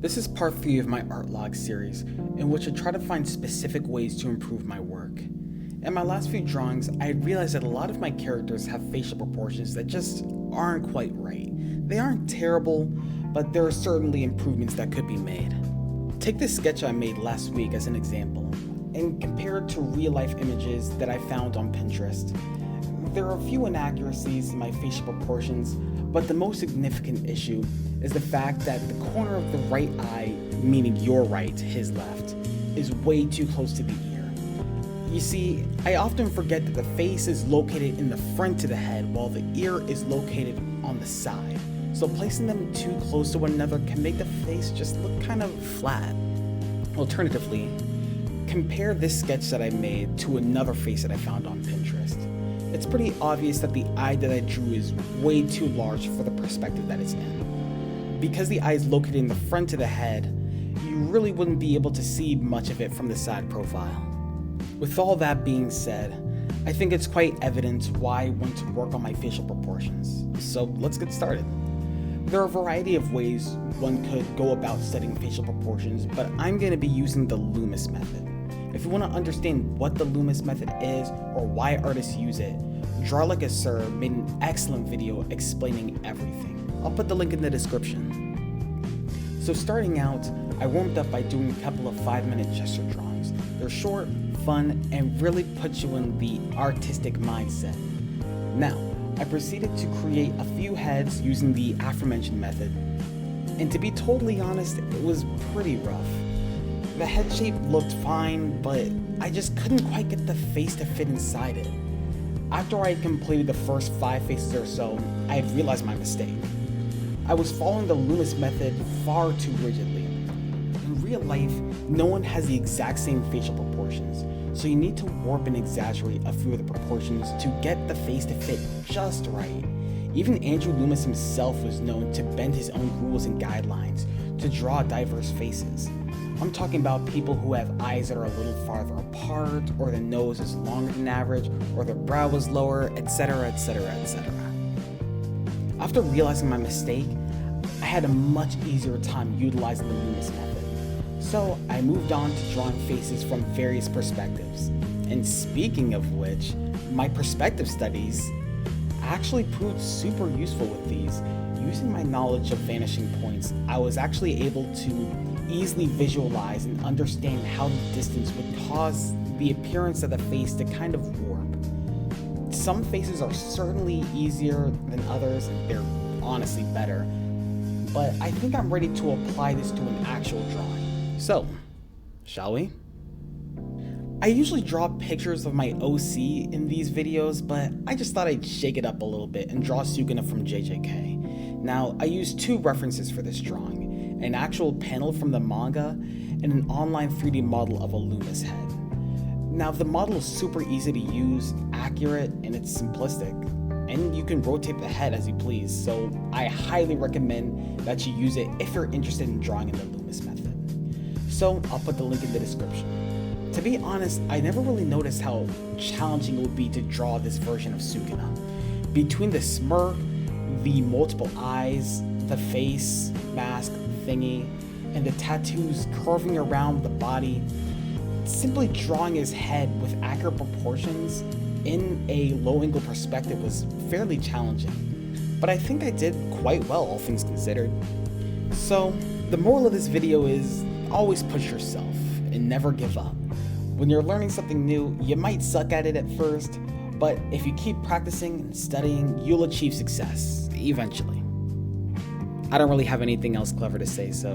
This is part 3 of my art log series, in which I try to find specific ways to improve my work. In my last few drawings, I realized that a lot of my characters have facial proportions that just aren't quite right. They aren't terrible, but there are certainly improvements that could be made. Take this sketch I made last week as an example, and compare it to real-life images that I found on Pinterest. There are a few inaccuracies in my facial proportions, but the most significant issue is the fact that the corner of the right eye, meaning your right, his left, is way too close to the ear. You see, I often forget that the face is located in the front of the head while the ear is located on the side. So placing them too close to one another can make the face just look kind of flat. Alternatively, compare this sketch that I made to another face that I found on Pinterest. It's pretty obvious that the eye that I drew is way too large for the perspective that it's in. Because the eye is located in the front of the head, you really wouldn't be able to see much of it from the side profile. With all that being said, I think it's quite evident why I want to work on my facial proportions. So let's get started. There are a variety of ways one could go about studying facial proportions, but I'm going to be using the Loomis method. If you want to understand what the Loomis method is or why artists use it, Draw Like a Sir made an excellent video explaining everything. I'll put the link in the description. So starting out, I warmed up by doing a couple of 5-minute gesture drawings. They're short, fun, and really put you in the artistic mindset. Now, I proceeded to create a few heads using the aforementioned method, and to be totally honest, it was pretty rough. The head shape looked fine, but I just couldn't quite get the face to fit inside it. After I had completed the first 5 faces or so, I had realized my mistake. I was following the Loomis method far too rigidly. In real life, no one has the exact same facial proportions, so you need to warp and exaggerate a few of the proportions to get the face to fit just right. Even Andrew Loomis himself was known to bend his own rules and guidelines to draw diverse faces. I'm talking about people who have eyes that are a little farther apart, or the nose is longer than average, or the brow is lower, etc, etc, etc. After realizing my mistake, I had a much easier time utilizing the Loomis method. So I moved on to drawing faces from various perspectives. And speaking of which, my perspective studies actually proved super useful with these. Using my knowledge of vanishing points, I was actually able to easily visualize and understand how the distance would cause the appearance of the face to kind of warp. Some faces are certainly easier than others, and they're honestly better, but I think I'm ready to apply this to an actual drawing. So, shall we? I usually draw pictures of my OC in these videos, but I just thought I'd shake it up a little bit and draw Sukuna from JJK. Now, I used 2 references for this drawing, an actual panel from the manga and an online 3D model of a Loomis head. Now, the model is super easy to use, accurate, and it's simplistic, and you can rotate the head as you please, so I highly recommend that you use it if you're interested in drawing in the Loomis method. So, I'll put the link in the description. To be honest, I never really noticed how challenging it would be to draw this version of Sukuna. Between the smirk, the multiple eyes, the face, mask, thingy, and the tattoos curving around the body, simply drawing his head with accurate proportions in a low-angle perspective was fairly challenging. But I think I did quite well, all things considered. So, the moral of this video is always push yourself and never give up. When you're learning something new, you might suck at it at first, but if you keep practicing and studying, you'll achieve success, eventually. I don't really have anything else clever to say, so